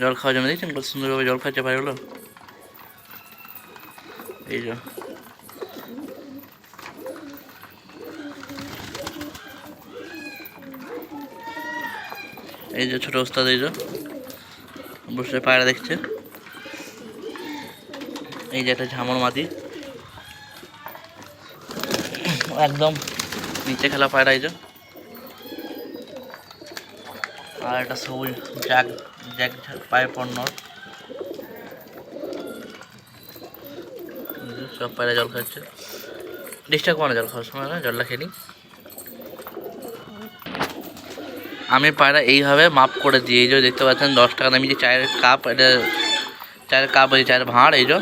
জল খাওয়ার জন্য দেখছেন কত সুন্দরভাবে জল খাচ্ছে পায়রাগুলো। এই যে এই যে ছোট ওস্তাদ, এই যে বসে পায়রা দেখছে। এই যে একটা ঝামর মাটি একদম নিচে খেলা পায়রা, এই যে। আর একটা সবুজ জ্যাক জ্যাক পায়ে পণ্য, সব পায়রা জল খাচ্ছে। ডিস্টার্ব করে না জল খাওয়ার সময়, না জলটা খেয়ে নিই। আমি পায়রা এইভাবে মাপ করে দিই। এই যে দেখতে পাচ্ছেন 10 টাকা দামি যে চায়ের কাপ, এটা চায়ের কাপ ওই চায়ের ভাঁড়, এই যে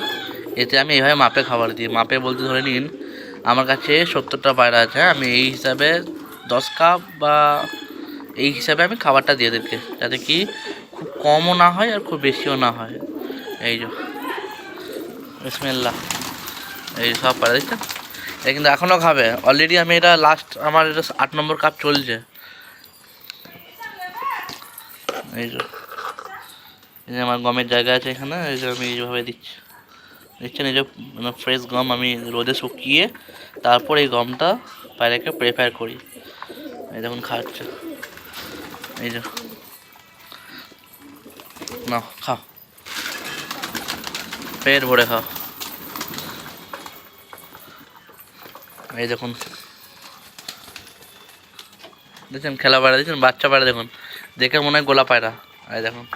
এতে আমি এইভাবে মাপে খাবার দিই। মাপে বলতে ধরে নিন আমার কাছে 70টা পায়রা আছে, আমি এই হিসাবে 10 কাপ বা এই হিসাবে আমি খাবারটা দিয়ে দেবকে, যাতে কি খুব কমও না হয় আর খুব বেশিও না হয়। এই যে বিসমিল্লাহ, এই সব পায়রা দেখছেন, এটা কিন্তু এখনও খাবে। অলরেডি আমি এটা লাস্ট, আমার এটা 8 নম্বর কাপ চলছে। এই যে আমার গমের জায়গা আছে এখানে, এই যে আমি এইভাবে দিচ্ছি, দেখছেন এই যে ফ্রেশ গম আমি রোদে শুকিয়ে তারপর এই গমটা পায়রাকে প্রেফার করি। এই দেখুন খাচ্ছে, এই যে না খাও, পেট ভরে খাও। এই দেখুন দেখছেন খেলা পায়রা, দেখছেন বাচ্চা পায়রা, দেখুন দেখে মনে হয় গোলা পায়রা। এই দেখুন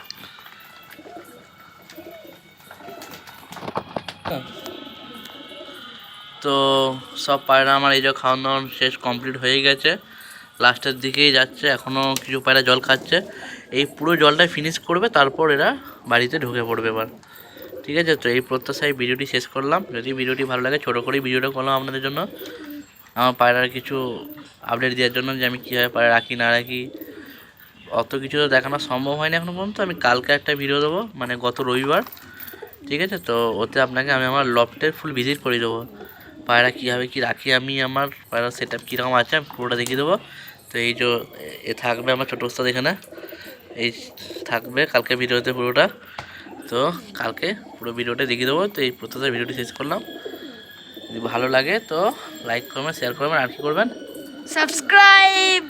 তো সব পায়রা আমার এই যে খাওয়ান দাওয়ান শেষ কমপ্লিট হয়ে গেছে, লাস্টের দিকেই যাচ্ছে, এখনও কিছু পায়রা জল খাচ্ছে। এই পুরো জলটা ফিনিশ করবে, তারপর এরা বাড়িতে ঢুকে পড়বে এবার। ঠিক আছে, তো এই প্রত্যাশায় ভিডিওটি শেষ করলাম। যদি ভিডিওটি ভালো লাগে, ছোটো করেই ভিডিওটা করলাম আপনাদের জন্য, আমার পায়রার কিছু আপডেট দেওয়ার জন্য, যে আমি কীভাবে পায়রা রাখি না রাখি। অত কিছু তো দেখানো সম্ভব হয়নি এখনও পর্যন্ত। আমি কালকে একটা ভিডিও দেবো, মানে গত রবিবার, ঠিক আছে। তো ওতে আপনাকে আমি আমার লফটের ফুল ভিজিট করে দেবো, পায়রা কীভাবে কী রাখি আমি, আমার পায়রা সেট আপ কীরকম আছে আমি পুরোটা দেখিয়ে দেবো। তো এই যে এ থাকবে আমার ছোটো ওস্তাদ এখানে, এই থাকবে কালকে ভিডিওতে পুরোটা। তো কালকে পুরো ভিডিওটা দেখিয়ে দেবো। তো এই প্রত্যেকটা ভিডিওটি শেষ করলাম। যদি ভালো লাগে তো লাইক করবেন, শেয়ার করবেন, আর কি করবেন, সাবস্ক্রাইব।